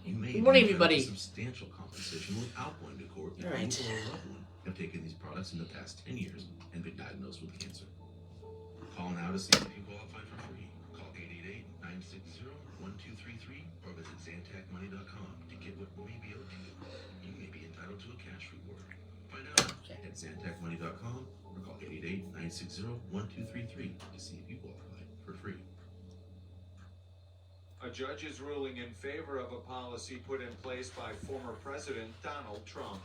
You may Good morning, be entitled to everybody. substantial compensation without going to court if All right. you or a loved one have taken these products in the past 10 years and been diagnosed with cancer. Call now to see if you qualify for free. Call 888-960-1233 or visit ZantacMoney.com to get what may be owed to you. You may be entitled to a cash reward. Find out at ZantacMoney.com or call 888-960-1233 to see if you qualify for free. A judge is ruling in favor of a policy put in place by former President Donald Trump.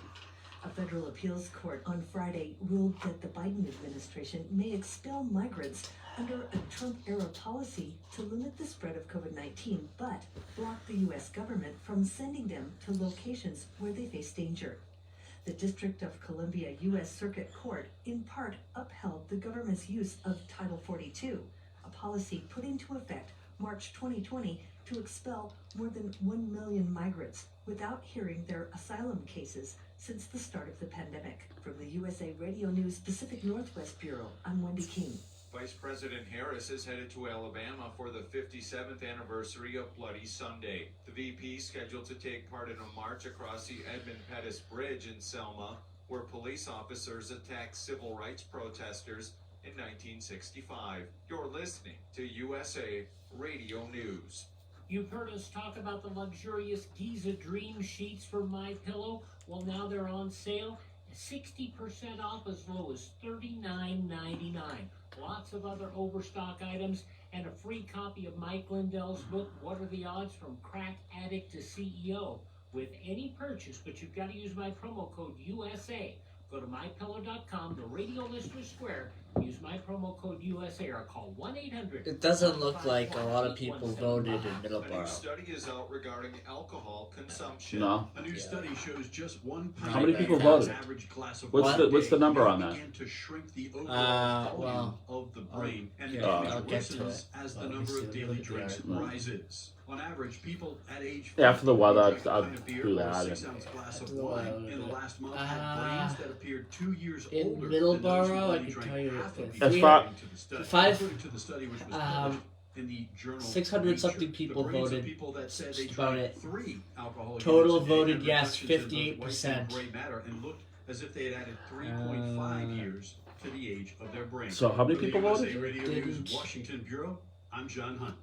A federal appeals court on Friday ruled that the Biden administration may expel migrants under a Trump-era policy to limit the spread of COVID-19, but block the U.S. government from sending them to locations where they face danger. The District of Columbia U.S. Circuit Court in part upheld the government's use of Title 42, a policy put into effect March 2020 to expel more than 1 million migrants without hearing their asylum cases since the start of the pandemic. From the USA Radio News Pacific Northwest Bureau, I'm Wendy King. Vice President Harris is headed to Alabama for the 57th anniversary of Bloody Sunday. The VP is scheduled to take part in a march across the Edmund Pettus Bridge in Selma, where police officers attacked civil rights protesters in 1965. You're listening to USA Radio News. You've heard us talk about the luxurious Giza Dream Sheets from MyPillow. Well, now they're on sale, 60% off as low as $39.99. Lots of other overstock items and a free copy of Mike Lindell's book, What Are the Odds from Crack Addict to CEO, with any purchase, but you've got to use my promo code USA. Go to MyPillow.com, the Radio Listener Square, use my promo code USA or call 1-800. It doesn't look like a lot of people voted in A new Middleboro. study is out regarding alcohol consumption. No. A new study shows just 1 How many people voted? average glass of What's the number on that? began to shrink the overall volume well, of the brain, and yeah, the damage I'll get to worsens it. as the Let me number see of what daily the drinks article- rises. On average, people at age 50 After the weather, drank a I'll pint of beer do or a that. 6-ounce glass of After the wine weather. in the last month had brains that appeared 2 years in older Middleboro, than those who I only can drank tell you half a that beer, As far- according to the study. five- According to the study, which was published in the journal 600 something Nature, people the brains of voted. people that said Just they about drank it. 3 alcohol Total units a day voted had yes, reductions in both white 58%. and gray matter and looked as if they had added 3.5 years to the age of their brain. So how many For the people USA voted? Radio News Didn't. Washington Bureau, I'm John Hunt.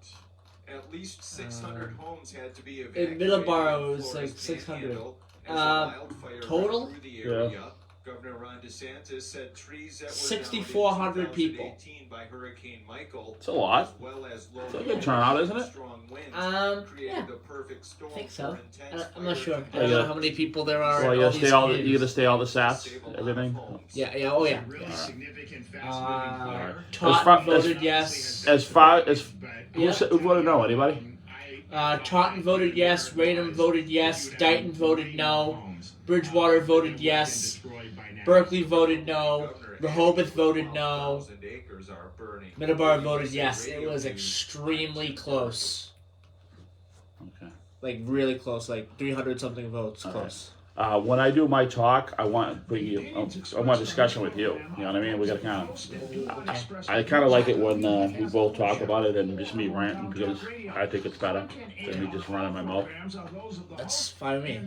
At least 600 homes had to be evacuated. Middleboro, it in was like Florida's 600. Panhandle as a wildfire total? ripped through the area. Governor Ron DeSantis said trees that were 6,400 downed in people. 2018 by Hurricane Michael, It's a lot. as well as low It's a good turnout, isn't it? strong winds, Yeah, created the perfect storm I think so. for intense I'm not sure. I fire don't Yeah. know how many people there are. Well, in you all gotta these stay all the, communities. you gotta stay all the stats, Save a lot of everything. homes. Yeah, oh yeah. Really significant, Uh, fast-moving fire. Taunton voted yes. As far as who Yeah. who voted no? Anybody? Taunton voted yes. Raynham voted yes. Dighton voted no. Bridgewater voted yes. Berkeley voted no. Rehoboth voted no. 12,000 acres are burning. Middleboro voted yes. It was extremely close. Okay. Like really close. Like 300 something votes Okay. close. When I do my talk, I want to bring you. I want a discussion with you. You know what I mean? We got to kind of. I kind of like it when we both talk about it and just me ranting because I think it's better than me just running my mouth. That's fine with me.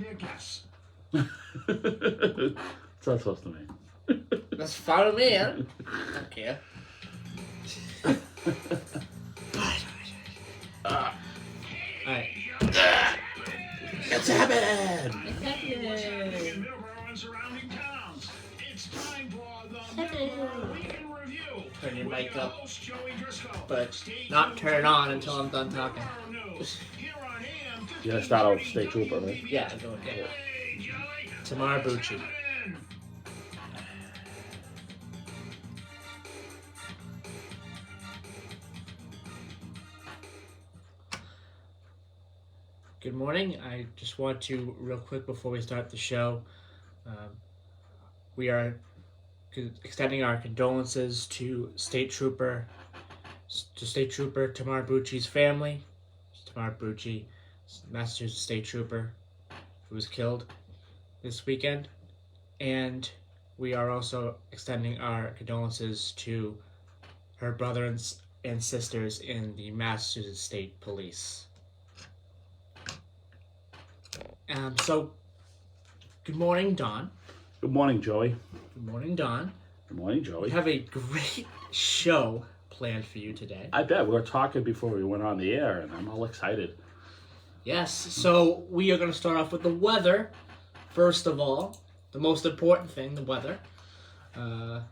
It's not supposed to mean. That's fine with me, huh? Okay. Alright. It's happening! Turn your mic up, but not turn it on until I'm done talking. You gotta start out with State Trooper, right? Yeah, I'm doing it. Tamar Bucci. Good morning. I just want to, real quick before we start the show, we are extending our condolences to State Trooper Tamar Bucci's family. Tamar Bucci, Massachusetts State Trooper, who was killed this weekend. And we are also extending our condolences to her brothers and sisters in the Massachusetts State Police. So, good morning, Don. Good morning, Joey. Good morning, Don. Good morning, We Joey. have a great show planned for you today. I bet. We were talking before we went on the air, and I'm all excited. Yes, so we are going to start off with the weather. First of all, the most important thing, the weather. The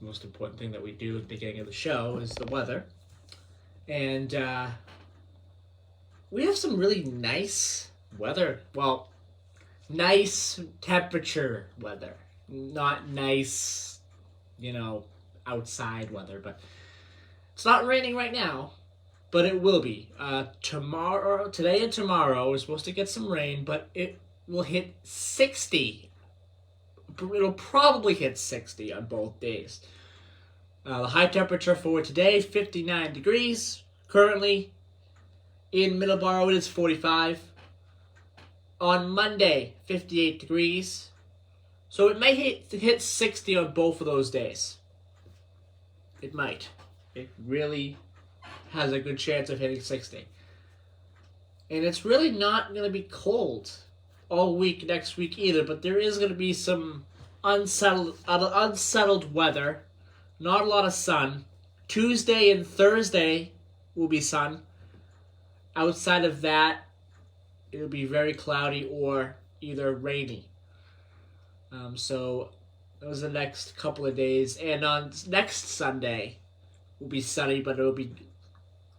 most important thing that we do at the beginning of the show is the weather. And we have some really nice weather. Well, nice temperature weather. Not nice, outside weather. But it's not raining right now, but it will be. Today and tomorrow, we're supposed to get some rain, but it will hit 60. It'll probably hit 60 on both days. The high temperature for today, 59 degrees. Currently, in Middleboro, it is 45. On Monday, 58 degrees. So it may hit 60 on both of those days. It might. It really has a good chance of hitting 60. And it's really not going to be cold all week next week either, but there is going to be some unsettled weather. Not a lot of sun. Tuesday and Thursday will be sun. Outside of that, it'll be very cloudy or either rainy. So those are the next couple of days. And on next Sunday, will be sunny, but it'll be a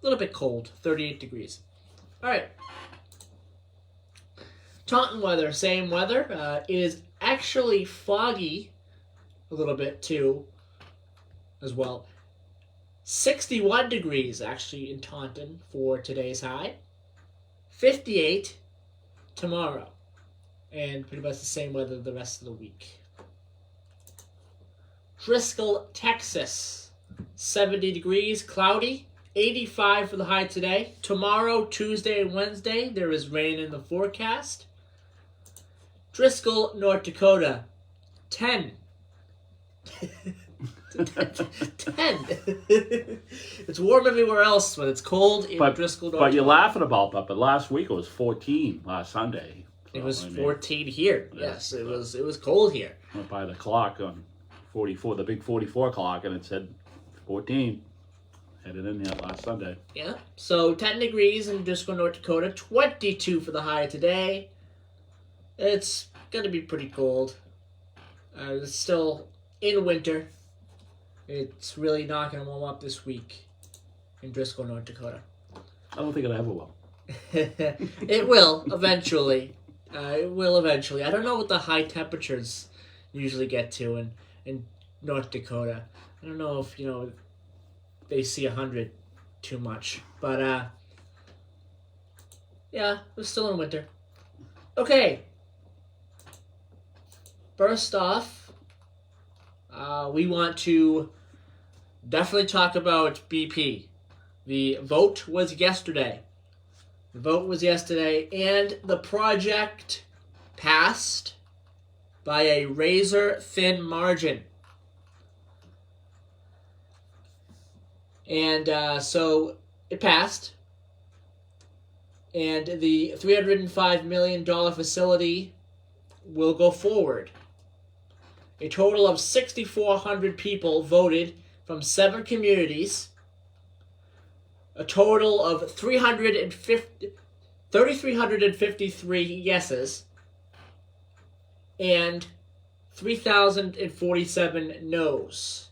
little bit cold, 38 degrees. All right. Taunton weather, same weather. It is actually foggy a little bit too, as well. 61 degrees actually in Taunton for today's high. 58 tomorrow. And pretty much the same weather the rest of the week. Driscoll, Texas. 70 degrees, cloudy. 85 for the high today. Tomorrow, Tuesday and Wednesday, there is rain in the forecast. Driscoll, North Dakota. 10. 10. It's warm everywhere else, but it's cold in Driscoll, North Dakota. But you're laughing about that. But last week it was 14 last Sunday. So, it was 14 here. Yes, it was cold here. Went by the clock on 44, the big 44 clock, and it said 14. Headed in here last Sunday. Yeah. So 10 degrees in Driscoll, North Dakota. 22 for the high today. It's going to be pretty cold. It's still in winter. It's really not going to warm up this week in Driscoll, North Dakota. I don't think it ever will. It will eventually. It will eventually. I don't know what the high temperatures usually get to in North Dakota. I don't know if, they see 100 too much. But, yeah, we're still in winter. Okay. First off, we want to definitely talk about BP. The vote was yesterday. And the project passed by a razor-thin margin. And so it passed. And the $305 million facility will go forward. A total of 6,400 people voted from 7 communities. A total of 3,353 yeses and 3,047 noes.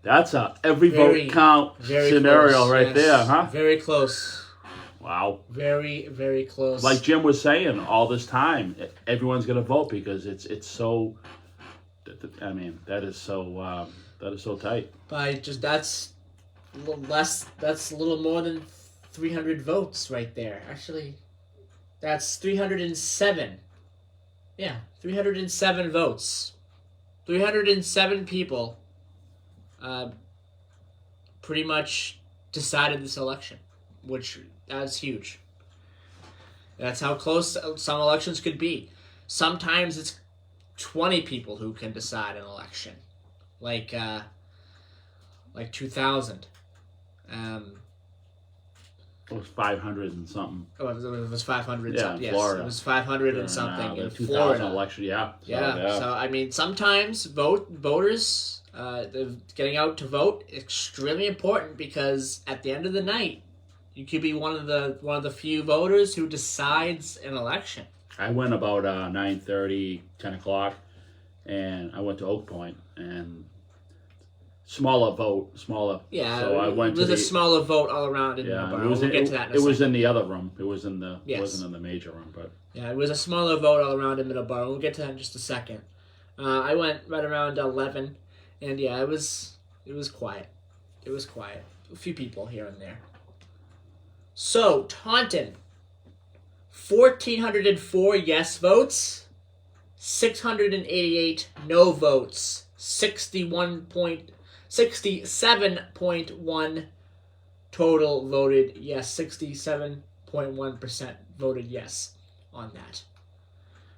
That's a every vote count scenario close, right yes. there, huh? Very close. Wow. Very, very close. Like Jim was saying all this time, everyone's going to vote because it's so. I mean, that is so tight. By just that's a little less. That's a little more than 300 votes right there. Actually, that's 307. Yeah, 307 votes. 307 people. Pretty much decided this election, which that's huge. That's how close some elections could be. Sometimes it's 20 people who can decide an election, like 2000. It was 500 and something. Oh, it was 500 Yeah, something. in Yes, Florida. it was 500 and The something in 2000 Florida. election, yeah. So, Yeah. So I mean, sometimes voters, getting out to vote, extremely important because at the end of the night, you could be one of the few voters who decides an election. I went about 9:30, 10 o'clock, and I went to Oak Point, and smaller. Yeah, So I went it was to a smaller vote all around in Yeah, Middleboro. it was, We'll get to that in a it was second. in the other room. It was in the. Yes. It wasn't in the major room, but Yeah, it was a smaller vote all around in Middleboro. We'll get to that in just a second. I went right around 11, and yeah, it was quiet. It was quiet. A few people here and there. So, Taunton, 1,404 yes votes, 688 no votes, 67.1 total voted yes, 67.1% voted yes on that.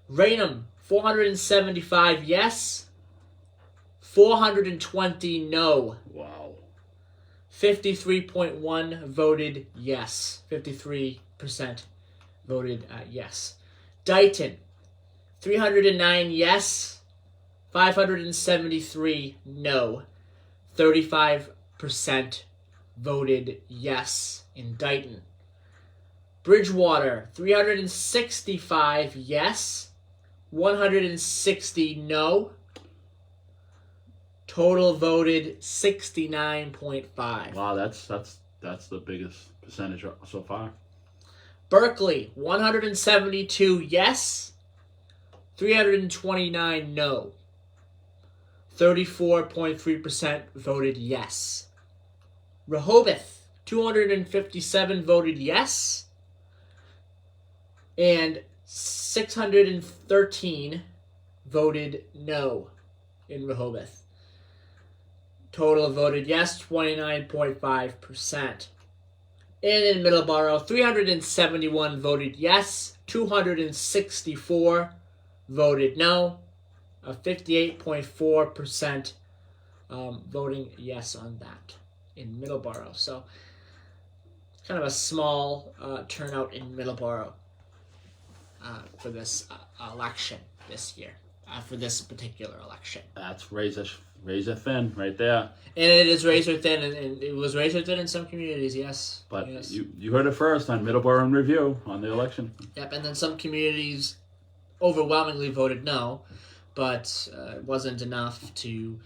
Raynham, 475 yes, 420 no. wow. 53.1 voted yes. 53% voted yes. Dighton, 309 yes, 573 no. 35% voted yes in Dighton. Bridgewater, 365 yes, 160 no. Total voted 69.5. Wow, that's the biggest percentage so far. Berkeley, 172 yes, 329 no. 34.3% voted yes. Rehoboth, 257 voted yes, and 613 voted no in Rehoboth. Total voted yes, 29.5%. And in Middleboro, 371 voted yes, 264 voted no, a 58.4% voting yes on that in Middleboro. So, kind of a small turnout in Middleboro for this election this year, for this particular election. That's razor thin right there. And it is razor thin, and it was razor thin in some communities, yes. But yes. you heard it first on Middleboro in Review on the election. Yep, and then some communities overwhelmingly voted no, but it wasn't enough to,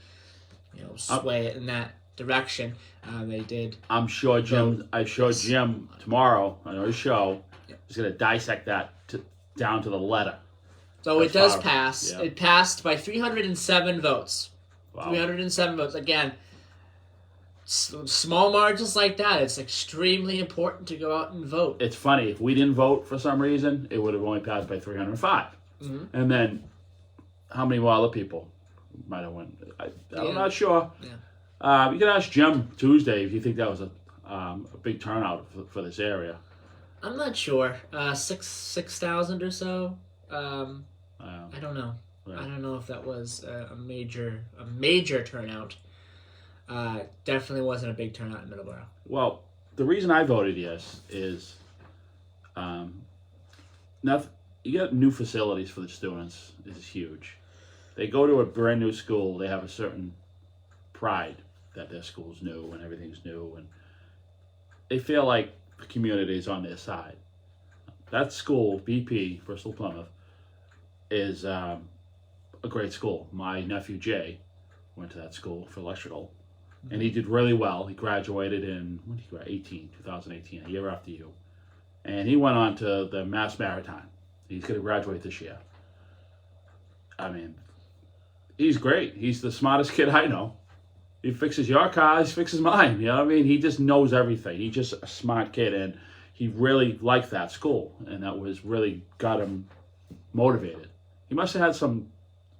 sway it in that direction. They did. I'm sure Jim. Jim tomorrow on his show is going to dissect that down to the letter. So That's it does far. pass. Yeah. It passed by 307 votes. Wow. 307 votes. Again, small margins like that, it's extremely important to go out and vote. It's funny, if we didn't vote for some reason, it would have only passed by 305. Mm-hmm. And then, how many more other people might have won? I'm not sure. Yeah. You can ask Jim Tuesday if you think that was a big turnout for this area. I'm not sure. 6,000 or so. I don't know. Yeah. I don't know if that was a major turnout. Definitely wasn't a big turnout in Middleboro. Well, the reason I voted yes is, you get new facilities for the students is huge. They go to a brand new school. They have a certain pride that their school's new and everything's new, and they feel like the community is on their side. That school, BP, Bristol Plymouth, is a great school. My nephew Jay went to that school for electrical, and he did really well. He graduated in 2018, a year after you, and he went on to the Mass Maritime. He's going to graduate this year. I mean, he's great. He's the smartest kid I know. He fixes your cars, he fixes mine. You know what I mean? He just knows everything. He's just a smart kid, and he really liked that school, and that was really got him motivated. He must have had some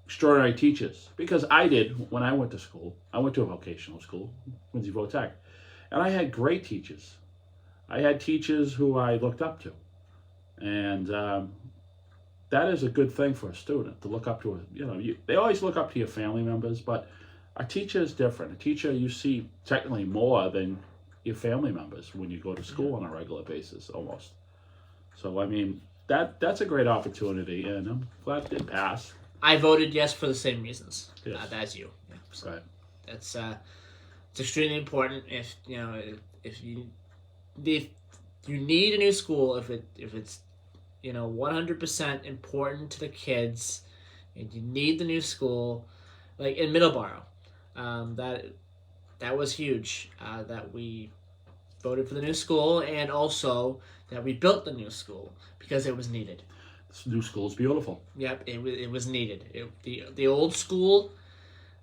extraordinary teachers, because I did when I went to school. I went to a vocational school, Quincy Votech, and I had great teachers. I had teachers who I looked up to, and that is a good thing for a student to look up to. They always look up to your family members, but a teacher is different. A teacher you see technically more than your family members when you go to school on a regular basis, almost. So, I mean, that's a great opportunity, and I'm glad it did pass. I voted yes for the same reasons Yes. as you. Yeah, so Right. it's extremely important. If you need a new school, if it's 100% important to the kids, and you need the new school, like in Middleboro, that was huge. That we voted for the new school, and also that we built the new school because it was needed. This new school's beautiful. Yep, it was needed. The old school,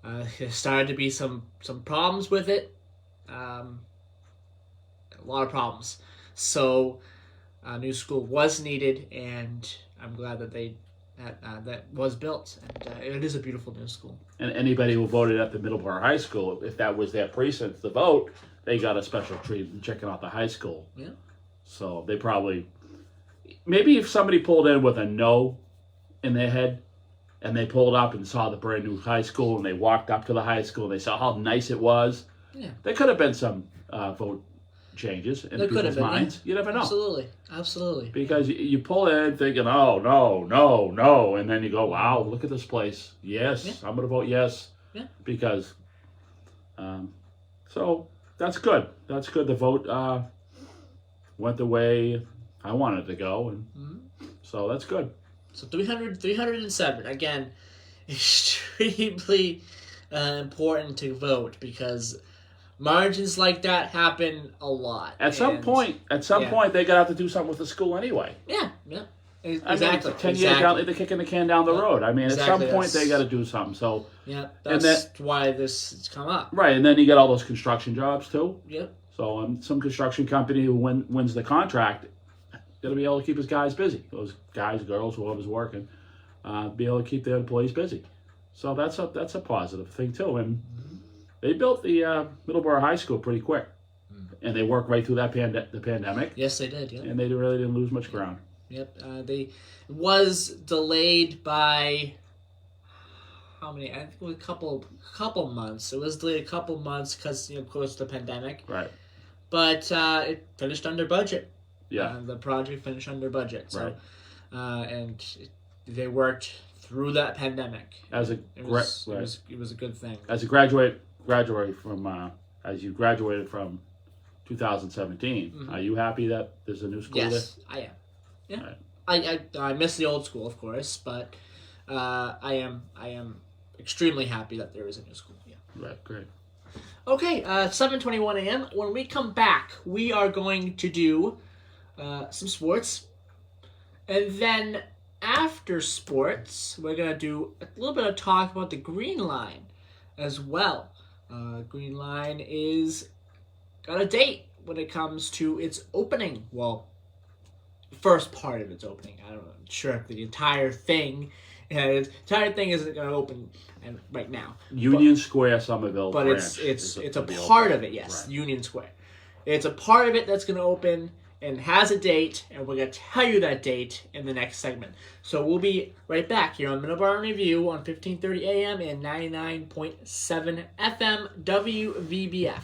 there started to be some problems with it, a lot of problems. So, a new school was needed, and I'm glad that that was built. And it is a beautiful new school. And anybody who voted at the Middleboro High School, if that was their precinct to vote, they got a special treat in checking out the high school. Yeah. So they probably, maybe if somebody pulled in with a no in their head, and they pulled up and saw the brand new high school, and they walked up to the high school, and they saw how nice it was, Yeah. there could have been some vote changes in There could have people's been, minds. yeah. You never know. Absolutely. Because you pull in thinking, oh, no, and then you go, wow, look at this place. Yes, Yeah. I'm going to vote yes. Yeah. Because, so that's good. That's good. The vote went the way I wanted it to go, and so that's good. So 307, again, extremely important to vote because margins like that happen a lot. At some point, they're going to have to do something with the school anyway. Yeah. Exactly. 10 years down, they're kicking the can down the road. I mean, at some point, they got to do something. So, yeah, that's why this has come up. Right, and then you get all those construction jobs, too. Yep. So some construction company who wins the contract got to be able to keep his guys busy. Those guys, girls, whoever's working, be able to keep their employees busy. So that's a positive thing too. And they built the Middleboro High School pretty quick, and they worked right through the pandemic. Yes, they did. Yeah. And they really didn't lose much ground. Yep. They was delayed by how many? I think it was a couple months. It was delayed a couple months because of course the pandemic. Right. But it finished under budget. Yeah. The project finished under budget. So, Right. And they worked through that pandemic. It was a good thing. As you graduated from 2017, are you happy that there's a new school there? Yes, I am. Yeah. Right. I miss the old school, of course, but I am extremely happy that there is a new school. Yeah. Right. Great. Okay, 7:21 a.m. When we come back, we are going to do some sports. And then after sports, we're going to do a little bit of talk about the Green Line as well. Green Line is got a date when it comes to its opening. Well, first part of its opening. I'm not sure if the entire thing isn't going to open right now. Union Square, Somerville. But branch it's a part of it, yes. Right. Union Square. It's a part of it that's going to open and has a date, and we're going to tell you that date in the next segment. So we'll be right back here on Middleboro Review on 1530 AM and 99.7 FM WVBF.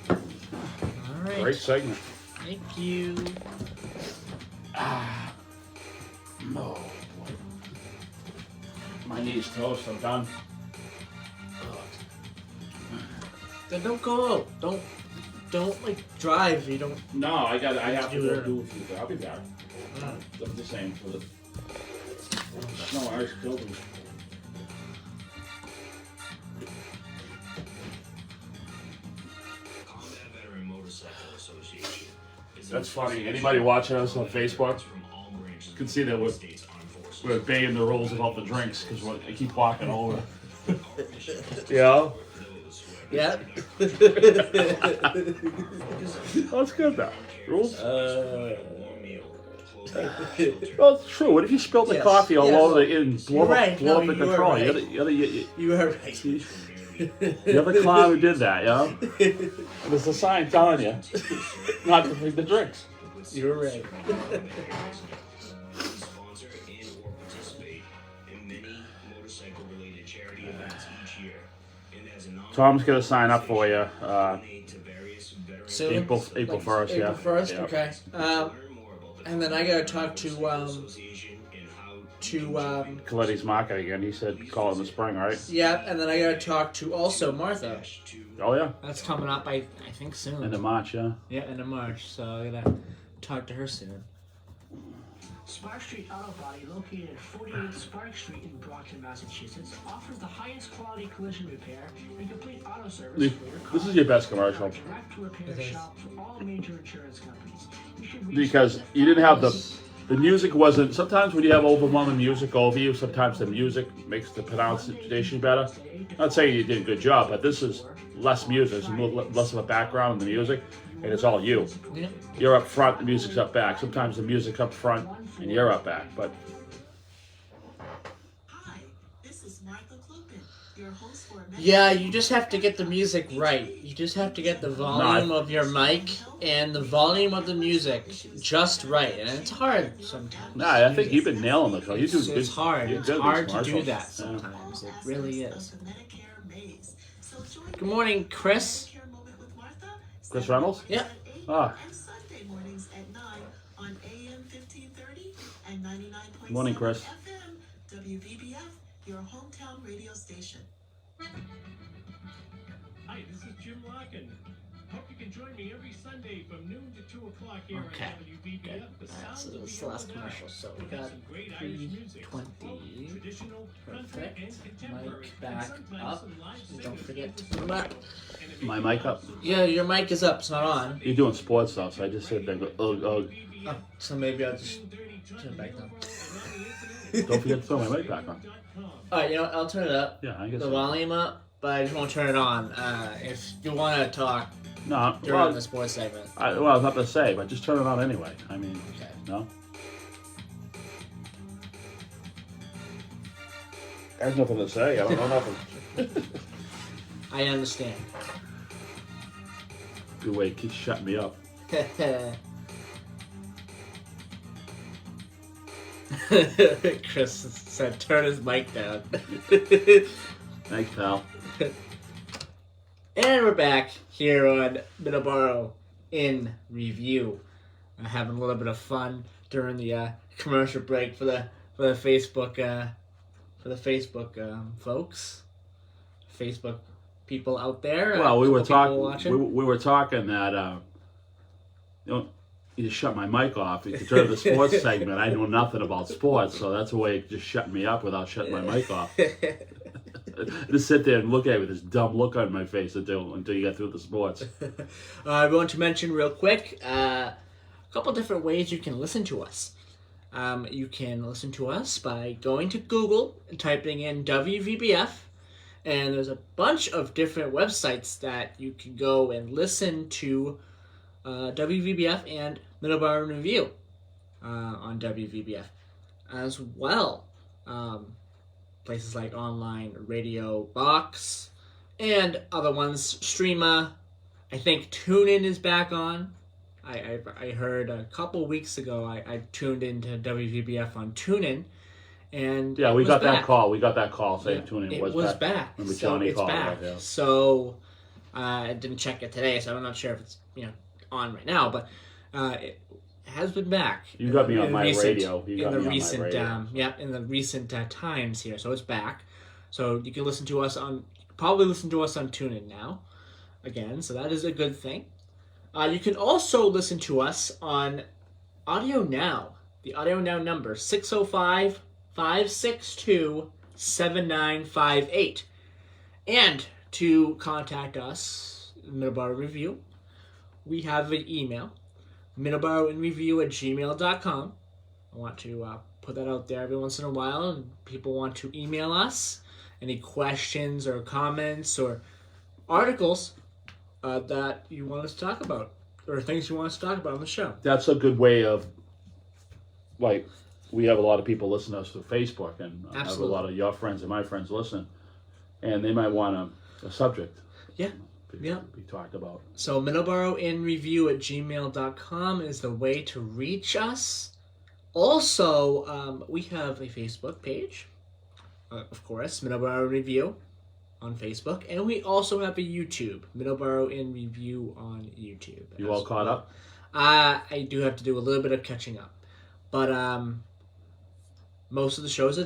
All right. Great segment. Thank you. No. My knee's toast. I'm done. Then don't go out. Don't like drive if you don't. No, I have to do go it. do a few things. I'll be back. I'm just saying for the snow ice killed me. Combat Veteran Motorcycle Association is That's funny. Anybody watching us on Facebook can see that we're obeying the rules about the drinks because I keep walking over. Yeah. Yeah. That's good though. Rules. Well, it's true. What if you spilled the coffee all over and blow up the control? Right. You were right. You're the clown who did that, yeah? There's a sign telling you not to drink the drinks. You were right. medical-related charity events each year. And as a Tom's gonna sign up for you. donate to various veteran Soon? April 1st. Yeah. April 1st? Yeah. Okay. learn more about the And then I gotta talk to, Association and how Coletti's market again. He said call in the spring, right? yeah, and then I gotta talk to also Martha. Oh yeah. That's coming up, I think soon. End of March, yeah. Yeah, end of March. So I gotta talk to her soon. Spark Street Auto Body, located at 48 Spark Street in Brockton, Massachusetts, offers the highest quality collision repair and complete auto service for your car. This is your best commercial. Direct repair It is. shop for all major insurance companies. You should reach Because them at you didn't have the music wasn't. Sometimes when you have overwhelming music over you, sometimes the music makes the pronunciation better. I'm not saying you did a good job, but this is less music, it's less of a background in the music, and it's all you. Yeah. You're up front, the music's up back. Sometimes the music's up front and you're up back, but Hi, this is Martha Klupin, your host for Yeah, you just have to get the music right. You just have to get the volume of your mic and the volume of the music just right, and it's hard sometimes. nah, I think you've been nailing the show. You do It's hard. you're It's good at hard these to do commercials. that Yeah. sometimes. It really is. The Medicare maze. So join Good morning, Chris. Medicare Moment with Martha, Chris Reynolds? Yeah. at 8 Ah. and Sunday mornings at 9 on AM 1530 and 99.7 Morning, Chris. FM, WVBF, your hometown radio station. Hi, this is Jim Locken. Hope you can join me every Sunday from noon to 2 o'clock here Okay. on WVBF. The Alright, so sound of this is the the last old commercial. dial. So we We'll have got some great Irish music, folk, 3:20. traditional, country, Perfect. and contemporary, Mic and back sometimes up. some live Don't singers forget and to put them up. And it My may be mic up? also Yeah, your mic is up. It's not on. You're doing sports stuff, so I just sit there and go, ugh, ugh. Oh, so maybe I'll just turn it back down. Don't forget to throw my mic back on. Alright, you know what? I'll turn it up. Yeah, I guess The so. volume up, but I just won't turn it on. If you want to talk No, during well, the sports segment. I was not to say, but just turn it on anyway. I mean, Okay. no? I have nothing to say. I don't know nothing. I understand. Good way, keep shutting me up. Chris said turn his mic down. Thanks, pal. And we're back here on Middleboro in review. Having a little bit of fun during the commercial break for the Facebook folks, Facebook people out there. Well, we were couple people talking. watching. We were talking that. You just shut my mic off. You could turn to the sports segment. I know nothing about sports, so that's a way of just shutting me up without shutting my mic off. Just sit there and look at me with this dumb look on my face until you get through the sports. I want to mention real quick a couple different ways you can listen to us. You can listen to us by going to Google and typing in WVBF, and there's a bunch of different websites that you can go and listen to WVBF and Middleboro Review on WVBF as well. Places like Online Radio Box and other ones. Streama. I think TuneIn is back on. I heard a couple weeks ago I tuned into WVBF on TuneIn, and Yeah, it we was got back. that call. We got that call saying Yeah, tuning it was was back. back. Remember So Johnny it's called back. that, yeah. So I didn't check it today, so I'm not sure if it's on right now, but it has been back. You got me on in my recent- radio. You in got the me on my recent, radio. in the recent times here, so it's back. So you can listen to us on TuneIn now, again. So that is a good thing. You can also listen to us on Audio Now. The Audio Now number 605-562-7958. And to contact us, Middleboro Review, we have an email, middleboroinreview@gmail.com. I want to put that out there every once in a while, and people want to email us any questions or comments or articles that you want us to talk about, or things you want us to talk about on the show. That's a good way of, like, we have a lot of people listen to us through Facebook, and I have a Absolutely. lot of your friends and my friends listen, and they might want a subject. Yeah. Yeah. Be talked about. So middleboroinreview@gmail.com is the way to reach us. Also, we have a Facebook page. of course, Middleboro Review on Facebook, and we also have a YouTube, Middleboro in Review on YouTube. You all caught up? I do have to do a little bit of catching up, but most of the shows are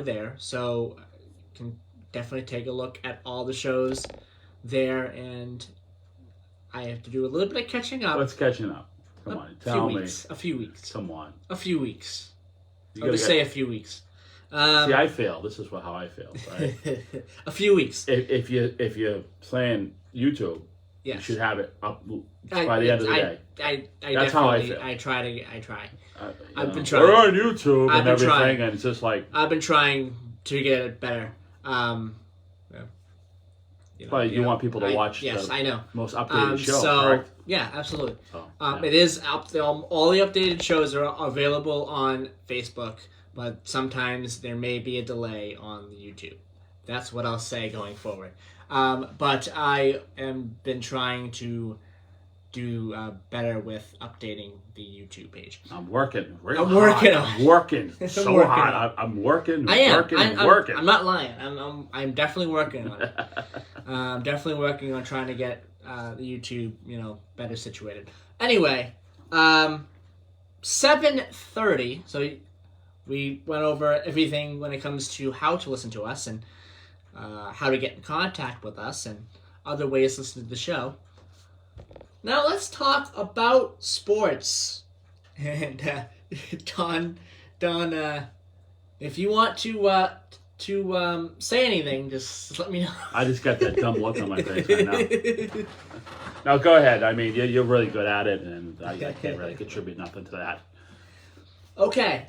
there. So you can definitely take a look at all the shows there, and I have to do a little bit of catching up. What's catching up? Come on, tell me. A few weeks. Come on. A few weeks. You I'll gotta just say a few weeks. See, I fail. This is how I feel, right? A few weeks. If you're playing YouTube, Yes. you should have it up by the end of the day. That's how I feel. I try. I've been We're trying. on YouTube I've and been everything, trying. and it's just like. I've been trying to get it better. But you want people to watch yes, the I know. most updated show, so, correct? Yeah, absolutely. So, yeah. It is up. All the updated shows are available on Facebook, but sometimes there may be a delay on the YouTube. That's what I'll say going forward. But I am been trying to do better with updating the YouTube page. I'm working. I'm working on I'm working so working hard. I'm working. I am. I'm working. I'm not lying. I'm definitely working on it. I'm definitely working on trying to get the YouTube, better situated. Anyway, 7:30. So we went over everything when it comes to how to listen to us and how to get in contact with us and other ways to listen to the show. Now let's talk about sports. And Don, if you want to say anything, just let me know. I just got that dumb look on my face right now. No, go ahead. I mean, you're really good at it, and I can't really contribute nothing to that. Okay,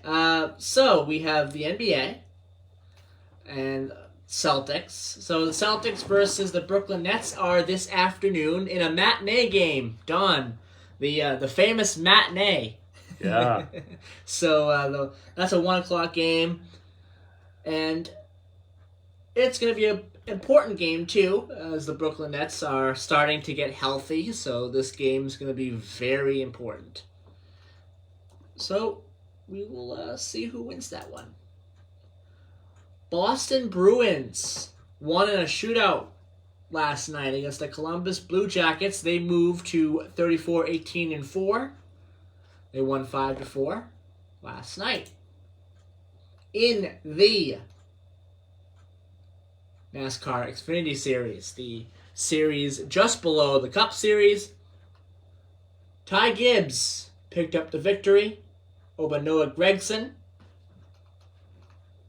so we have the NBA and Celtics. So the Celtics versus the Brooklyn Nets are this afternoon in a matinee game. Don, the famous matinee. Yeah. So that's a 1:00 game, and it's going to be an important game too, as the Brooklyn Nets are starting to get healthy. So this game is going to be very important. So we will see who wins that one. Boston Bruins won in a shootout last night against the Columbus Blue Jackets. They moved to 34-18-4. They won 5-4 last night. In the NASCAR Xfinity Series, the series just below the Cup Series, Ty Gibbs picked up the victory over Noah Gragson.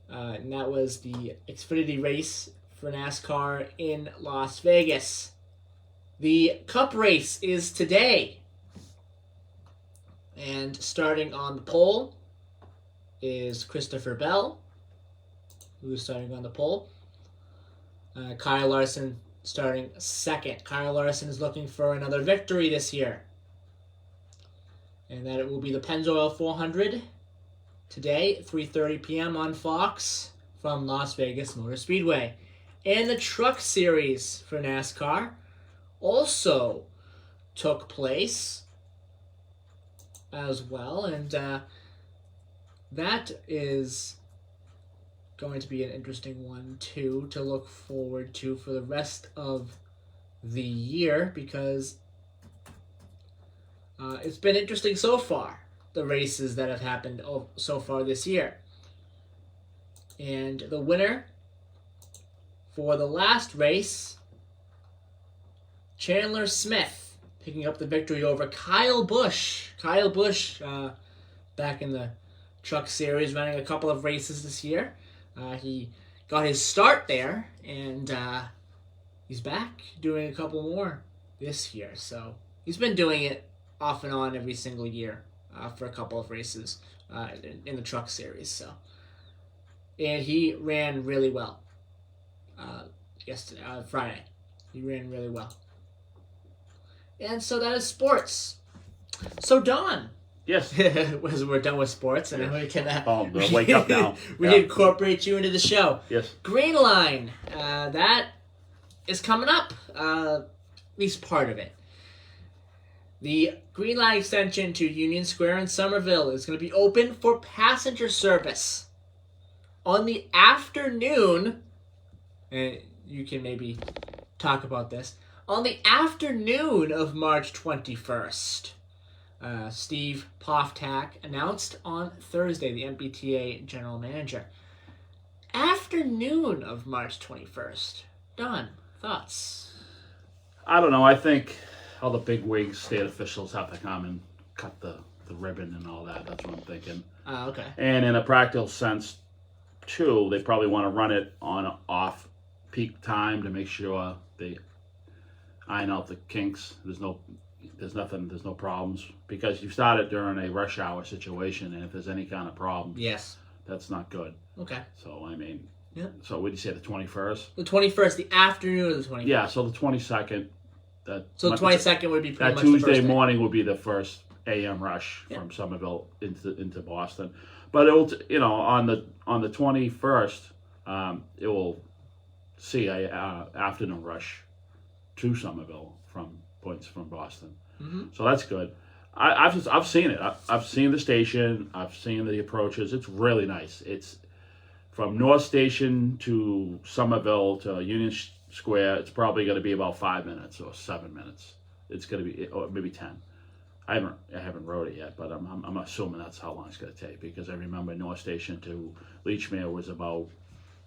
And that was the Xfinity race for NASCAR in Las Vegas. The Cup race is today. And starting on the pole is Christopher Bell, who's starting on the pole. Kyle Larson starting second. Kyle Larson is looking for another victory this year. And that it will be the Pennzoil 400 today, 3:30 p.m. on Fox from Las Vegas Motor Speedway. And the Truck Series for NASCAR also took place as well. And that is going to be an interesting one, too, to look forward to for the rest of the year, because it's been interesting so far, the races that have happened so far this year. And the winner for the last race, Chandler Smith, picking up the victory over Kyle Busch. Kyle Busch, back in the Truck Series, running a couple of races this year. He got his start there, and he's back doing a couple more this year. So he's been doing it off and on every single year for a couple of races in the Truck Series. So, and he ran really well Friday. He ran really well. And so that is sports. So Don. Yes. As we're done with sports, and we can wake up now. We can incorporate you into the show. Yes. Green Line, that is coming up. At least part of it. The Green Line extension to Union Square in Somerville is going to be open for passenger service on the afternoon, and you can maybe talk about this, on the afternoon of March 21st, Steve Poftak announced on Thursday, the MBTA general manager. Afternoon of March 21st. Don, thoughts? I don't know. I think all the big wigs, state officials have to come and cut the ribbon and all that. That's what I'm thinking. Okay. And in a practical sense, too, they probably want to run it on off-peak time to make sure they iron out the kinks. There's no problems. Because you start it during a rush hour situation, and if there's any kind of problem, Yes. that's not good. Okay. So, I mean, Yep. So what did you say, the 21st? The 21st, the afternoon of the 21st. Yeah, so the 22nd. So the 22nd would be pretty that much Tuesday the first day. morning would be the first AM rush Yeah. from Somerville into Boston. But it will, on the 21st, it will see a afternoon rush to Somerville from points from Boston. Mm-hmm. So that's good. I've seen it. I've seen the station. I've seen the approaches. It's really nice. It's from North Station to Somerville to Union Square. It's probably going to be about 5 minutes or 7 minutes. It's going to be, or maybe 10. I haven't rode it yet, but I'm assuming that's how long it's going to take, because I remember North Station to Leechmere was about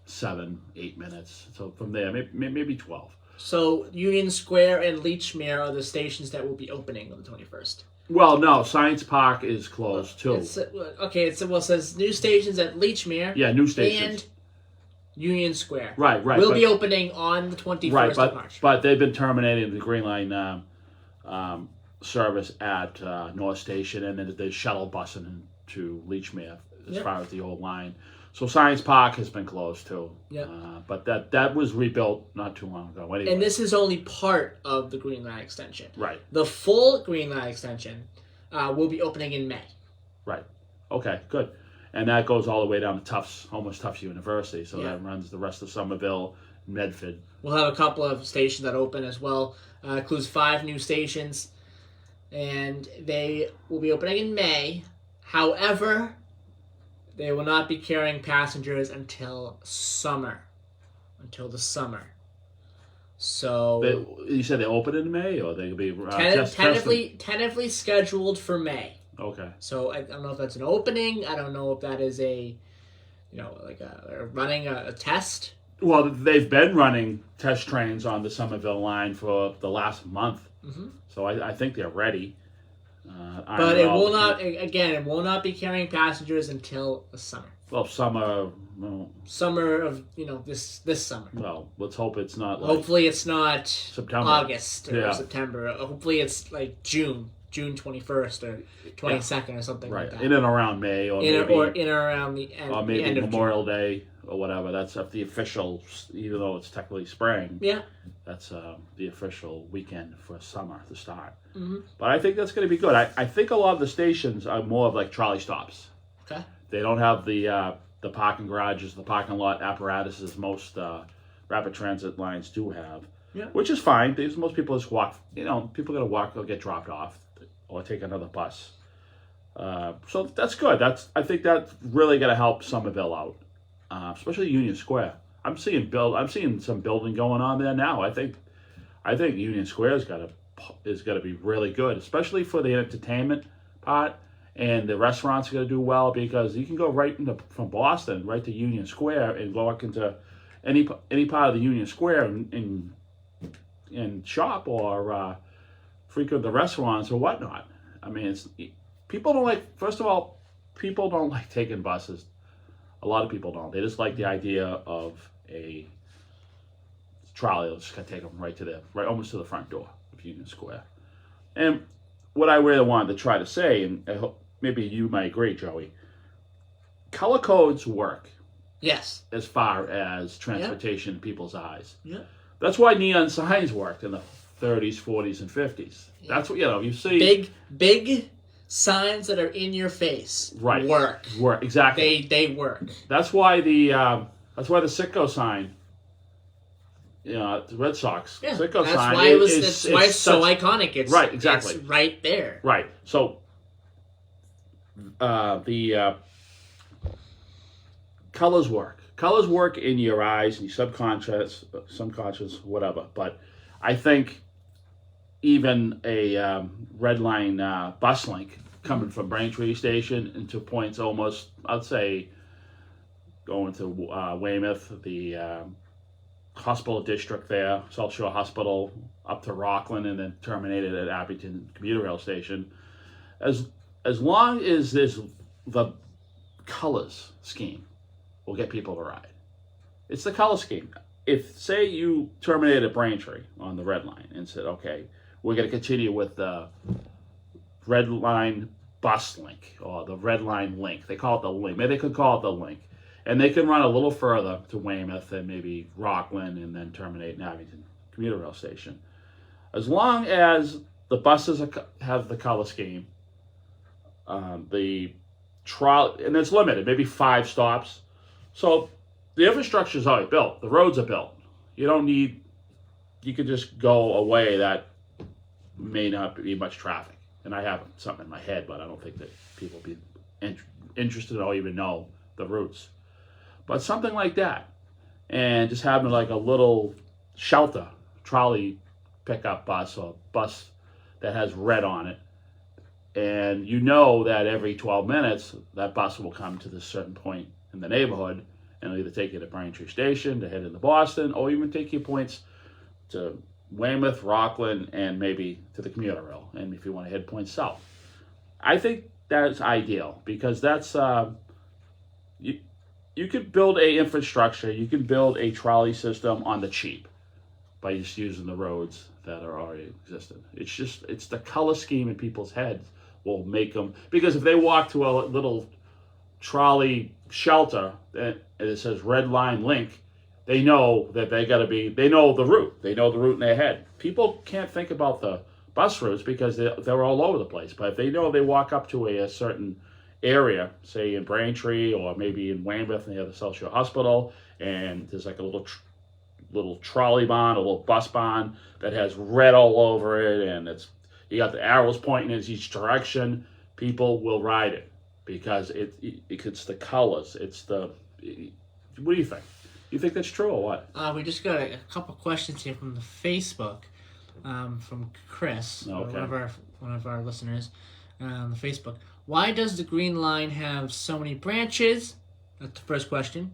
7-8 minutes. So from there, maybe 12. So Union Square and Leechmere are the stations that will be opening on the 21st. Well, no, Science Park is closed too. It says new stations at Leechmere. Yeah, new stations. And Union Square. Right. Will be opening on the 21st of March. But they've been terminating the Green Line service at North Station, and then there's shuttle busing to Leechmere as far as the old line. So Science Park has been closed too. Yeah. But that was rebuilt not too long ago. Anyway. And this is only part of the Green Line extension. Right. The full Green Line extension will be opening in May. Right. Okay, good. And that goes all the way down to Tufts University. So that runs the rest of Somerville, Medford. We'll have a couple of stations that open as well. Includes 5 new stations. And they will be opening in May. However, they will not be carrying passengers until the summer. So You said they open in May, or they could be tentatively scheduled for May. Okay. So I don't know if that's an opening. I don't know if that is running a test. Well, they've been running test trains on the Somerville line for the last month. Mm-hmm. So I think they're ready. But it will not. Again, it will not be carrying passengers until the summer. Well, summer. Summer of this summer. Well, let's hope it's not. Hopefully, it's not September, August or September. Hopefully, it's like June 21st or 22nd or something like that. In and around May, or in and around the end. Or maybe end of Memorial June. Day or whatever. That's the official, even though it's technically spring. Yeah. That's the official weekend for summer to start. Mm-hmm. But I think that's going to be good. I think a lot of the stations are more of like trolley stops. Okay. They don't have the parking garages, the parking lot apparatuses most rapid transit lines do have. Yeah. Which is fine, because most people just walk. People got to walk or get dropped off or take another bus. So that's good. I think that's really going to help Somerville out, especially Union Square. I'm seeing some building going on there now. I think Union Square is going to be really good, especially for the entertainment part, and the restaurants are going to do well, because you can go from Boston right to Union Square and walk into any part of the Union Square and shop or frequent the restaurants or whatnot. I mean, people don't like. First of all, people don't like taking buses. A lot of people don't. They just like the idea of a trolley. Just gonna take them right almost to the front door of Union Square. And what I really wanted to try to say, and I hope maybe you might agree, Joey, color codes work. Yes. As far as transportation in people's eyes. Yeah. That's why neon signs worked in the 30s, 40s, and 50s. Yeah. That's what you see. Big signs that are in your face. Right. Work exactly. They work. That's why the Citgo sign. The Red Sox Citgo sign. That's why it's so iconic. It's right. Exactly. It's right there. Right. colors work. Colors work in your eyes and your subconscious, whatever. But I think even a red line bus link coming from Braintree Station into points almost, I'd say, going to Weymouth, the hospital district there, South Shore Hospital, up to Rockland, and then terminated at Abington Commuter Rail Station. As long as there's the colors scheme, will get people to ride. It's the color scheme. If, say, you terminated at Braintree on the red line and said, okay, we're going to continue with the red line bus link or the red line link. They call it the link. Maybe they could call it the link. And they can run a little further to Weymouth and maybe Rockland and then terminate in Abington Commuter Rail Station. As long as the buses have the color scheme, the trial, and it's limited, maybe 5 stops. So the infrastructure is already built. The roads are built. You don't need, you could just go a way that may not be much traffic. And I have something in my head, but I don't think that people will be interested or even know the routes. But something like that. And just having like a little shelter, trolley pickup bus or bus that has red on it. And you know that every 12 minutes, that bus will come to this certain point in the neighborhood and it'll either take you to Braintree Station to head into Boston or even take you points to Weymouth, Rockland, and maybe to the commuter rail. And if you want to head points south. I think that's ideal because that's, you could build a infrastructure, you can build a trolley system on the cheap by just using the roads that are already existing. It's the color scheme in people's heads will make them, because if they walk to a little trolley shelter and it says red line link, they know that they know the route. They know the route in their head. People can't think about the bus routes because they're all over the place. But if they know they walk up to a certain area, say in Braintree or maybe in Weymouth near the South Shore Hospital, and there's like a little trolley barn, a little bus barn that has red all over it, and you got the arrows pointing in each direction, people will ride it because it's the colors. It's the, what do you think? You think that's true or what? We just got a couple questions here from the Facebook, from Chris, okay. one of our listeners on the Facebook. Why does the Green Line have so many branches? That's the first question.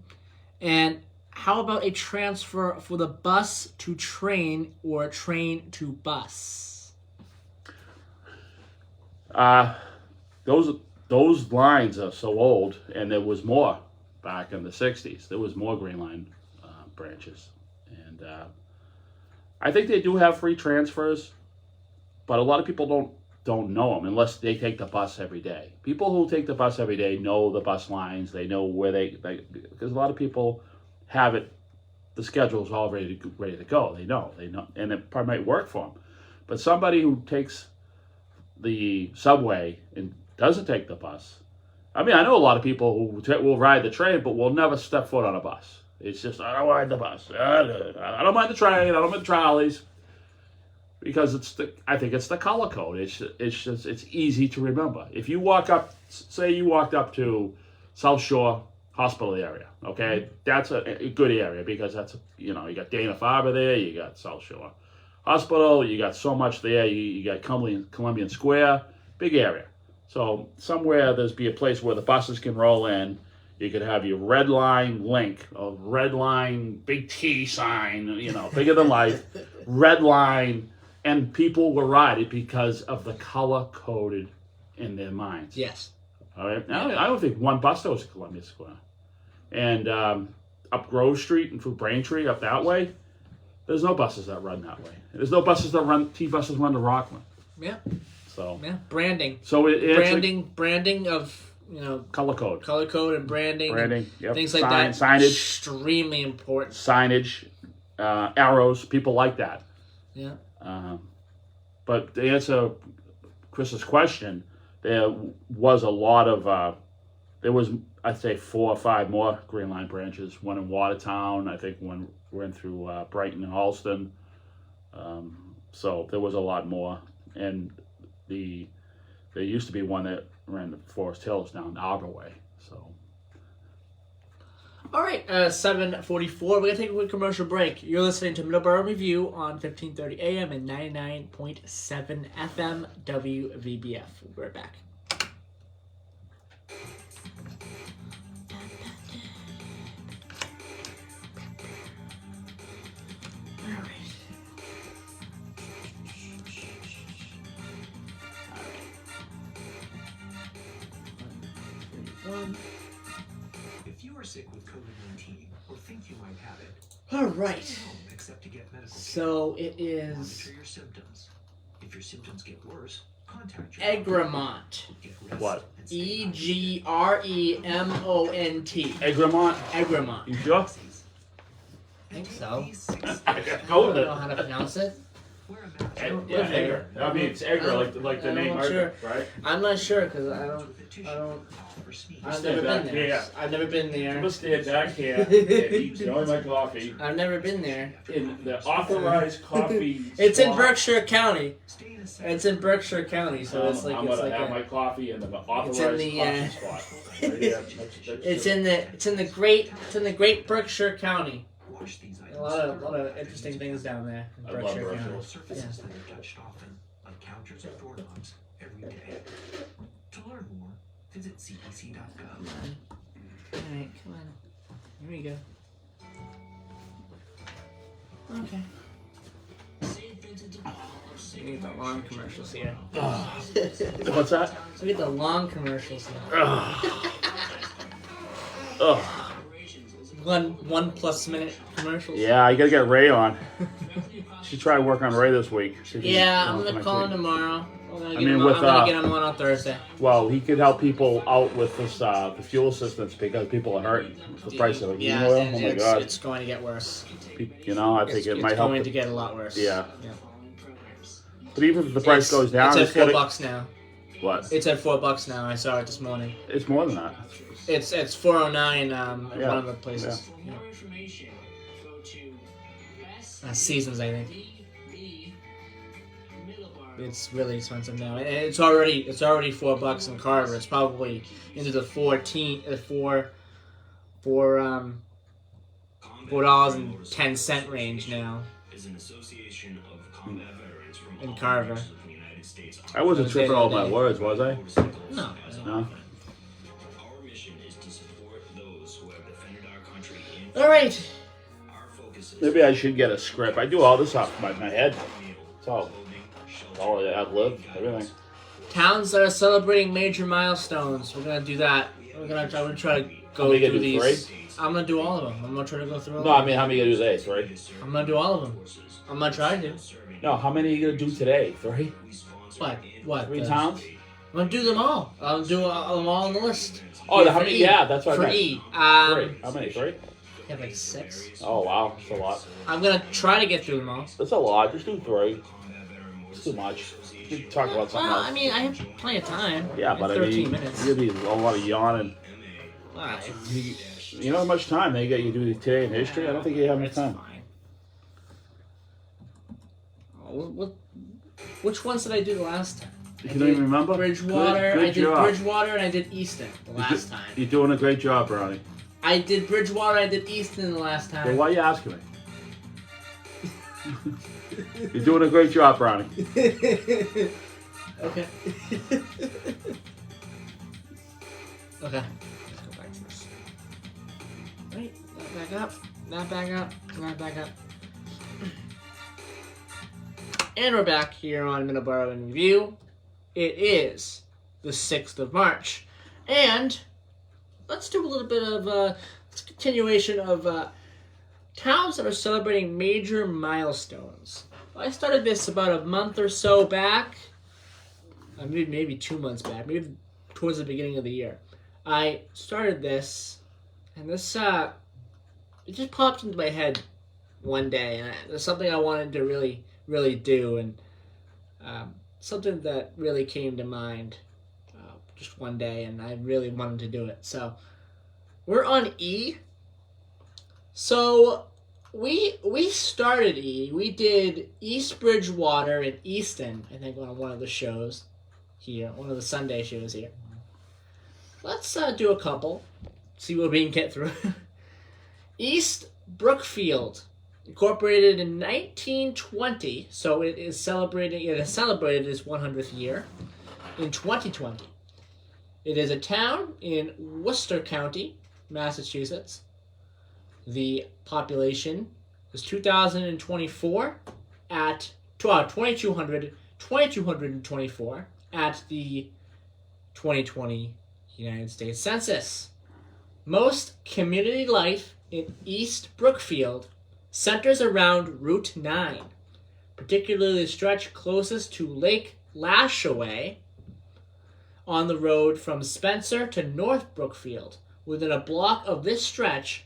And how about a transfer for the bus to train or train to bus? Those lines are so old, and there was more back in the 60s. There was more Green Line branches. And I think they do have free transfers, but a lot of people don't know them unless they take the bus every day. People who take the bus every day know the bus lines. They know where because a lot of people have it, the schedule's all ready to go. They know, and it probably might work for them. But somebody who takes the subway and doesn't take the bus, I mean, I know a lot of people who will ride the train, but will never step foot on a bus. It's just, I don't ride the bus. I don't mind the train. I don't mind the trolleys. Because I think it's the color code. It's easy to remember. If you walk up, say you walked up to South Shore Hospital area, okay, that's a good area because that's you got Dana-Farber there, you got South Shore Hospital, you got so much there. You got Columbian Square, big area. So somewhere there's be a place where the buses can roll in. You could have your red line link, a red line big T sign, bigger than life, red line. And people will ride it because of the color coded in their minds. Yes. All right. Now, I don't think one bus goes to Columbia Square. And up Grove Street and through Braintree, up that way, there's no buses that run that way. There's no buses that run, T-buses run to Rockland. Yeah. So. Yeah. Branding. So branding of, color code and branding. Yep. Things like that. Signage. Extremely important. Signage, arrows, people like that. Yeah. But to answer Chris's question, there was a lot of, there was, I'd say 4 or 5 more Green Line branches. One in Watertown, I think one went through Brighton and Halston. So there was a lot more. And there used to be one that ran to Forest Hills down Arbor Way. So. All right, 7:44. We're gonna take a quick commercial break. You're listening to Middleboro Review on 1530 AM and 99.7 FM WVBF. We'll be right back. If you are sick with COVID-19 or think you might have it, All right. stay home except to get medical care. So it is Monitor your symptoms. If your symptoms get worse, contact your Egremont. Get rest What? and stay EGREMONT. Egremont. Egremont. You sure? hydrated. I think so. I gotta I go with don't it. know how to pronounce it. Wear a mask. Yeah, Edgar. I mean, it's Edgar, like the I'm name not Edgar, sure. right? I'm not sure because I don't. I've never been there. Yeah. I've never been there. Must stand back here and enjoy my coffee I've never been there. in the authorized coffee. It's in spot. Berkshire County. Stay in a safe It's in Berkshire County, so it's like I'm it's gonna like have a, my coffee in the authorized the, coffee spot. Right here. it's in the great Berkshire County. Wash these A items lot of interesting things down there in I love Berkshire Berkshire. County. surfaces that are touched often, like counters and doorknobs, every day. To learn more, visit cpc.gov. Alright, come on. Here we go. Okay. We need the long commercials here. What's that? We get the long commercials here. Ugh. 1 plus minute commercials. Yeah, I gotta get Ray on. Should try to work on Ray this week. See if he Yeah, can I'm come gonna next call him week. tomorrow. I'm gonna mean, with, I'm gonna get him on Thursday. Well, he could help people out with this the fuel assistance because people are hurting. The price of Yeah, oil. and Oh my it's, God. it's going to get worse. You know, I think it might It's help. going to get a lot worse. Yeah. But even if the price goes down, it's it's at $4 gotta, now. what? It's at $4 now. I saw it this morning. It's more than that. It's $4.09 at Yeah. one of the places. For more information, go to Seasons, I think. Middleboro. It's really expensive now, and it's already $4 in Carver. It's probably into the $4.10 range now Is an association of combat veterans from in all Carver. regions of the United States. I wasn't tripping all my Day. words, was I? No. No. Our mission is to support those who have defended our country in All right. our focus is Maybe I should get a script. I do all this off my head. It's all I've lived, everything. Towns that are celebrating major milestones. We're gonna do that. I'm gonna try to How go many you through gonna do, these. 3? I'm gonna do all of them. I'm gonna try to go through all No, of I them. mean, how many you gonna do today? 3? I'm gonna do all of them. I'm gonna try to. No, how many are you gonna do today? 3? What? 3 towns? I'm gonna do them all. I'll do them all on the list. Oh, Yeah, how for many? E. Yeah, that's what For I meant. E. 3. How many? 3? I have like 6. Oh wow, that's a lot. I'm gonna try to get through them all. That's a lot. Just do 3. It's too much. We can talk about something Well, else. I mean, I have plenty of time. Yeah, Like but I 13 mean, minutes. you'll be a lot of yawning. Alright. You know how much time they get you do today in history? I don't think you have much It's time. fine. Which ones did I do the last time? You don't even remember? Bridgewater. Good I did job. Bridgewater and I did Easton the last time. You're doing a great job, Brownie. I did Bridgewater. I did Easton the last Well, time. why are you asking me? You're doing a great job, Brownie. Okay. Okay. Let's go back to this. Right. Not back up. Not back up. Not back up. And we're back here on Middleboro in Review. It is the 6th of March. And let's do a little bit of continuation of towns that are celebrating major milestones. I started this about a month or so back. Maybe 2 months back. Maybe towards the beginning of the year. I started this, and this it just popped into my head one day, and there's something I wanted to really do, and something that really came to mind just one day, and I really wanted to do it. So we're on E. So we started E. We did East Bridgewater and Easton, I think, on one of the shows here, one of the Sunday shows here. Let's do a couple, see what we can get through. East Brookfield, incorporated in 1920, so it has celebrated its 100th year in 2020. It is a town in Worcester County, Massachusetts. The population is 2,024 at 2,224 at the 2020 United States Census. Most community life in East Brookfield centers around Route 9, particularly the stretch closest to Lake Lashaway on the road from Spencer to North Brookfield. Within a block of this stretch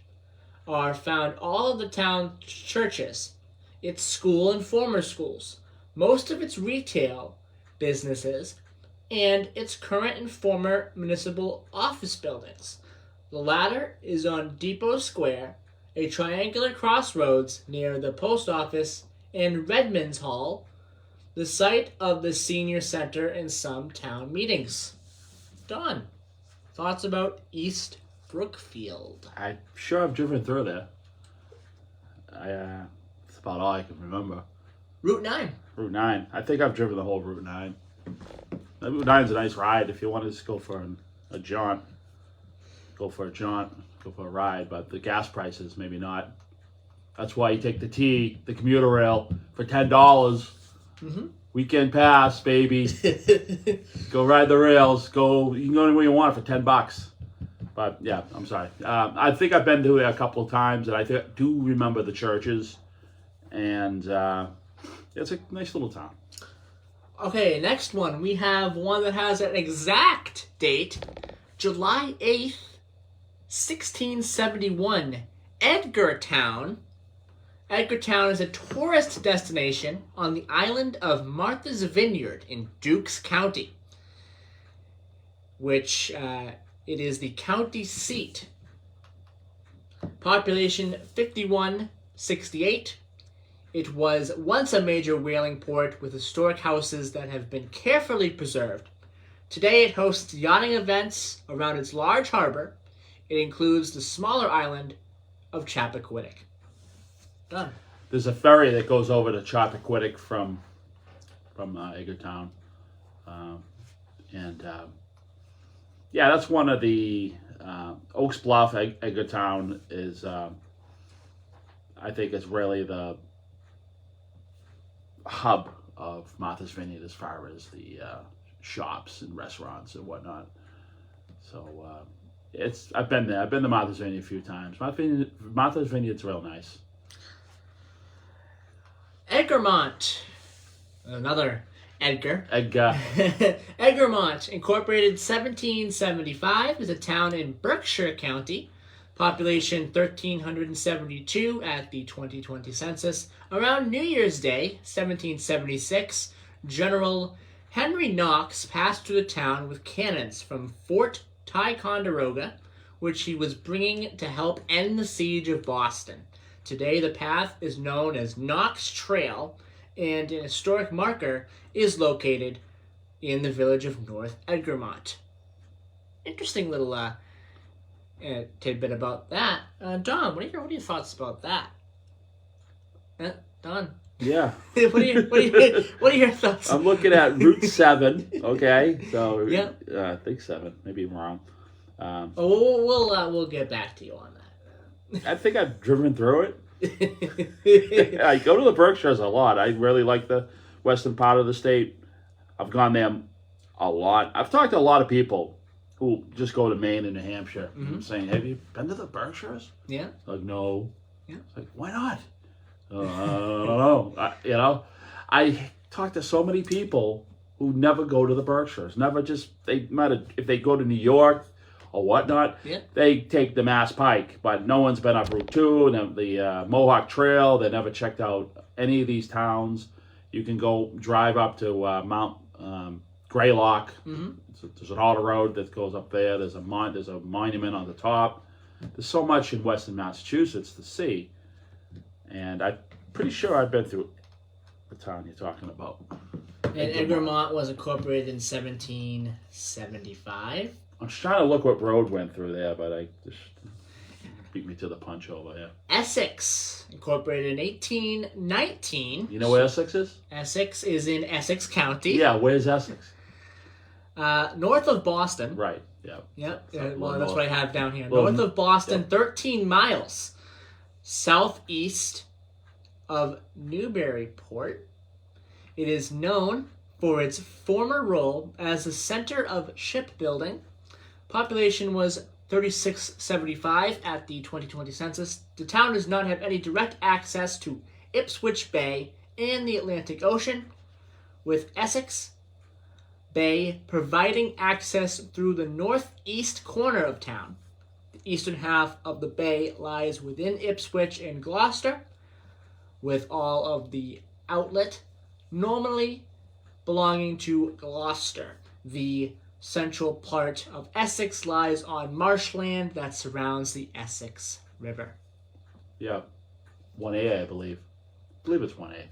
are found all of the town churches, its school and former schools, most of its retail businesses, and its current and former municipal office buildings. The latter is on Depot Square, a triangular crossroads near the post office and Redmond's Hall, the site of the senior center and some town meetings. Don, thoughts about East Brookfield? I'm sure I've driven through there. That's about all I can remember. Route 9. Route 9. I think I've driven the whole Route 9. Route 9's a nice ride if you want to just go for a jaunt. Go for a ride, but the gas prices, maybe not. That's why you take the commuter rail for $10. Mm-hmm. Weekend pass, baby. Go ride the rails. You can go anywhere you want for $10. But yeah, I'm sorry. I think I've been to it a couple of times, and I do remember the churches. And it's a nice little town. Okay, next one. We have one that has an exact date. July 8th, 1671. Edgartown. Edgartown is a tourist destination on the island of Martha's Vineyard in Dukes County, which it is the county seat. Population 5168. It was once a major whaling port with historic houses that have been carefully preserved. Today it hosts yachting events around its large harbor. It includes the smaller island of Chappaquiddick. Done. There's a ferry that goes over to Chappaquiddick from Edgartown. Yeah, that's one of the Oaks Bluff. Edgartown is, I think, is really the hub of Martha's Vineyard as far as the shops and restaurants and whatnot. So I've been there. I've been to Martha's Vineyard a few times. Martha's Vineyard's real nice. Egremont, another Edgar. Edgar. Egremont, incorporated 1775, is a town in Berkshire County. Population 1,372 at the 2020 census. Around New Year's Day, 1776, General Henry Knox passed through the town with cannons from Fort Ticonderoga, which he was bringing to help end the siege of Boston. Today, the path is known as Knox Trail, and an historic marker is located in the village of North Egremont. Interesting little tidbit about that. Don, what are your thoughts about that? Don? Yeah. What are your thoughts? I'm looking at Route 7, okay? So, yeah. I think 7. Maybe I'm wrong. We'll get back to you on that. I think I've driven through it. I go to the Berkshires a lot. I really like the western part of the state. I've gone there a lot. I've talked to a lot of people who just go to Maine and New Hampshire. Mm-hmm. I'm saying, have you been to the Berkshires? Yeah. Like, no. Yeah. It's like, why not? I don't know. I talk to so many people who never go to the Berkshires. If they go to New York or whatnot, yeah, they take the Mass Pike, but no one's been up Route 2 and the Mohawk Trail. They never checked out any of these towns. You can go drive up to Mount Greylock. Mm-hmm. There's an auto road that goes up there. There's a monument on the top. There's so much in western Massachusetts to see, and I'm pretty sure I've been through the town you're talking about. And Egremont was incorporated in 1775. I'm just trying to look what road went through there, but beat me to the punch over here. Essex, incorporated in 1819. You know where Essex is? Essex is in Essex County. Yeah, where's Essex? North of Boston. Right, yeah. Yep. Something Well, north. that's what I have down here. Well, North of Boston, yeah. 13 miles southeast of Newburyport. It is known for its former role as the center of shipbuilding. Population was 3675 at the 2020 census. The town does not have any direct access to Ipswich Bay and the Atlantic Ocean, with Essex Bay providing access through the northeast corner of town. The eastern half of the bay lies within Ipswich and Gloucester, with all of the outlet normally belonging to Gloucester. The central part of Essex lies on marshland that surrounds the Essex River. Yeah, 1A, I believe. I believe it's 1A.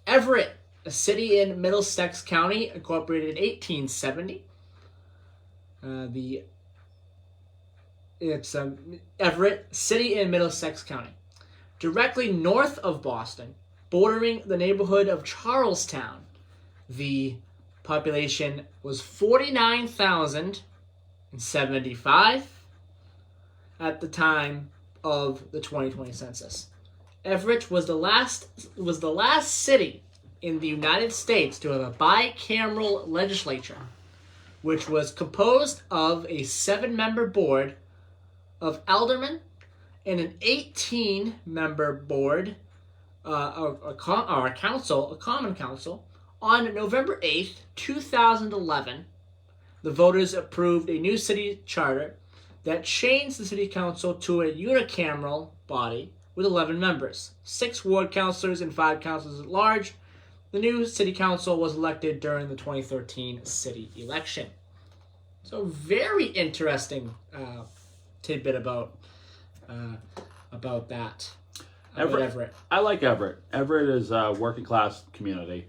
Everett, a city in Middlesex County, incorporated in 1870. It's Everett, city in Middlesex County, directly north of Boston, bordering the neighborhood of Charlestown. The population was 49,075 at the time of the 2020 census. Everett was the last city in the United States to have a bicameral legislature, which was composed of a 7-member board of aldermen and an 18-member board, a common council. On November 8th, 2011, the voters approved a new city charter that changed the city council to a unicameral body with 11 members, 6 ward councilors and 5 councilors at large. The new city council was elected during the 2013 city election. So very interesting tidbit about that. Everett. I like Everett. Everett is a working class community.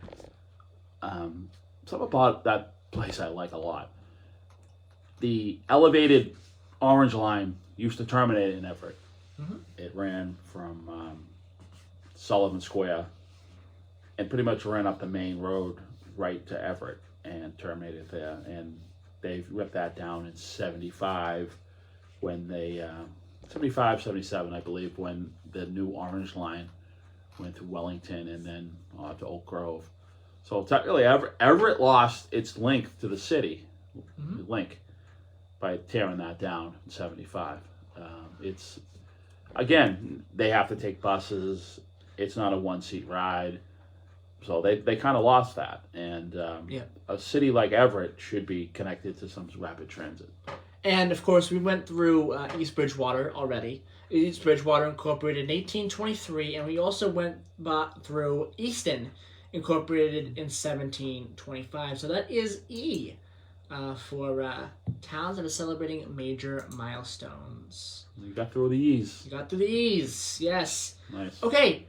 Something about that place I like a lot. The elevated Orange Line used to terminate in Everett. Mm-hmm. It ran from Sullivan Square and pretty much ran up the main road right to Everett and terminated there. And they ripped that down in 75 when they, 75, 77, I believe, when the new Orange Line went to Wellington and then to Oak Grove. So technically, Everett lost its link to the city, link, by tearing that down in 75. It's, again, they have to take buses. It's not a one-seat ride. So they kind of lost that. And a city like Everett should be connected to some rapid transit. And, of course, we went through East Bridgewater already. East Bridgewater incorporated in 1823, and we also went through Easton, incorporated in 1725. So that is E for towns that are celebrating major milestones. You got through the E's. You got through the E's, yes. Nice. Okay,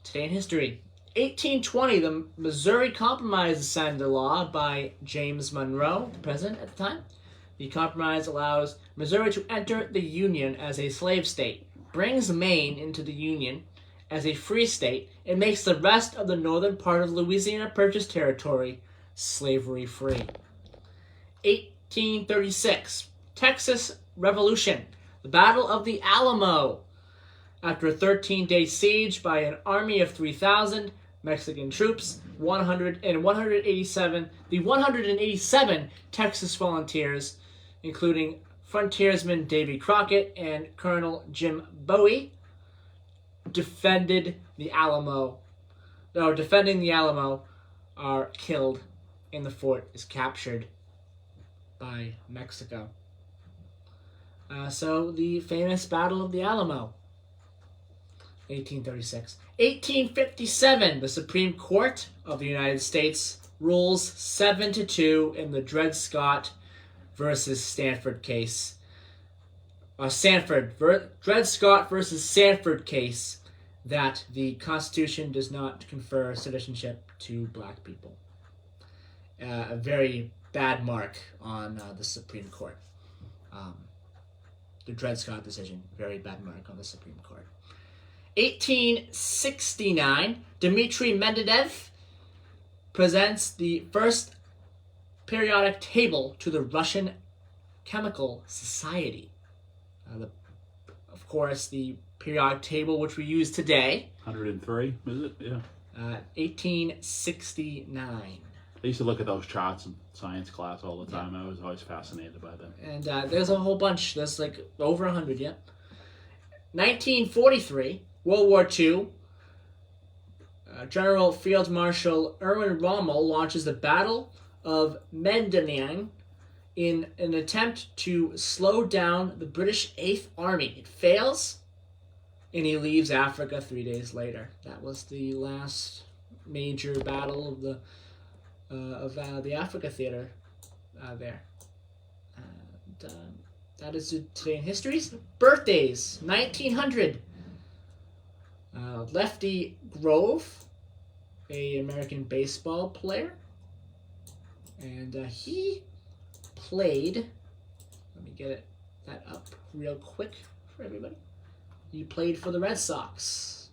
today in history. 1820, the Missouri Compromise is signed into law by James Monroe, the president at the time. The compromise allows Missouri to enter the Union as a slave state, brings Maine into the Union as a free state, and makes the rest of the northern part of Louisiana Purchase territory slavery-free. 1836, Texas Revolution, the Battle of the Alamo. After a 13-day siege by an army of 3,000 Mexican troops, the 187 Texas volunteers, including frontiersman Davy Crockett and Colonel Jim Bowie, defending the Alamo, are killed, and the fort is captured by Mexico. So the famous Battle of the Alamo, 1836. 1857, the Supreme Court of the United States rules 7-2 in the Dred Scott versus Stanford case. Dred Scott versus Sanford case, that the Constitution does not confer citizenship to black people. A very bad mark on the Supreme Court. the Dred Scott decision. Very bad mark on the Supreme Court. 1869, Dmitry Medvedev presents the first periodic table to the Russian Chemical Society. Of course, the periodic table which we use today. 103, is it? Yeah. 1869. I used to look at those charts in science class all the time. I was always fascinated by them. And there's a whole bunch. There's like over 100, yeah. 1943, World War II. General Field Marshal Erwin Rommel launches the Battle of Medellin in an attempt to slow down the British 8th Army. It fails, and he leaves Africa 3 days later. That was the last major battle of the Africa theater there. And, that is today in history's birthdays. 1900. Lefty Grove, an American baseball player, and he played. Let me get that up real quick for everybody. He played for the Red Sox.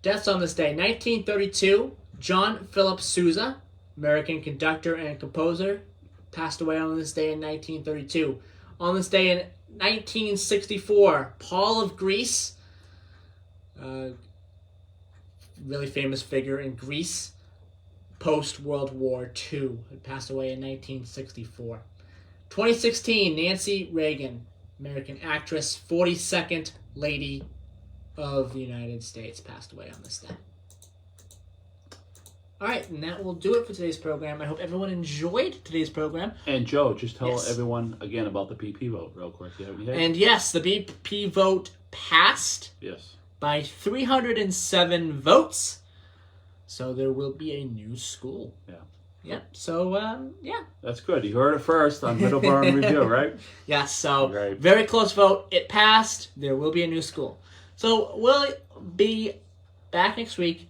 Deaths on this day. 1932, John Philip Souza, American conductor and composer, passed away on this day in 1932. On this day in 1964, Paul of Greece, really famous figure in Greece, post-World War II, had passed away in 1964. 2016, Nancy Reagan, American actress, 42nd Lady of the United States, passed away on this day. All right, and that will do it for today's program. I hope everyone enjoyed today's program. And Joe, just tell everyone again about the PP vote real quick. You have anything? And yes, the BP vote passed. Yes. By 307 votes. So there will be a new school. Yeah. Yep. So, yeah. That's good. You heard it first on Middleboro Review, right? Yes. So, very close vote. It passed. There will be a new school. So, we'll be back next week,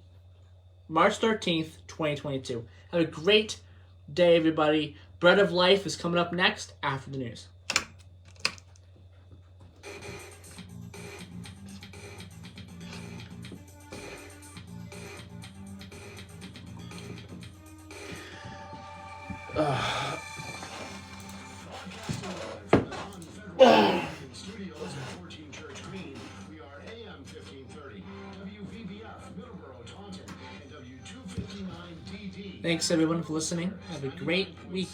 March 13th, 2022. Have a great day, everybody. Bread of Life is coming up next after the news. Studios at 14 Church Green. We are AM 1530, WVBF, Middleboro, Taunton, and W259DD. Thanks, everyone, for listening. Have a great week.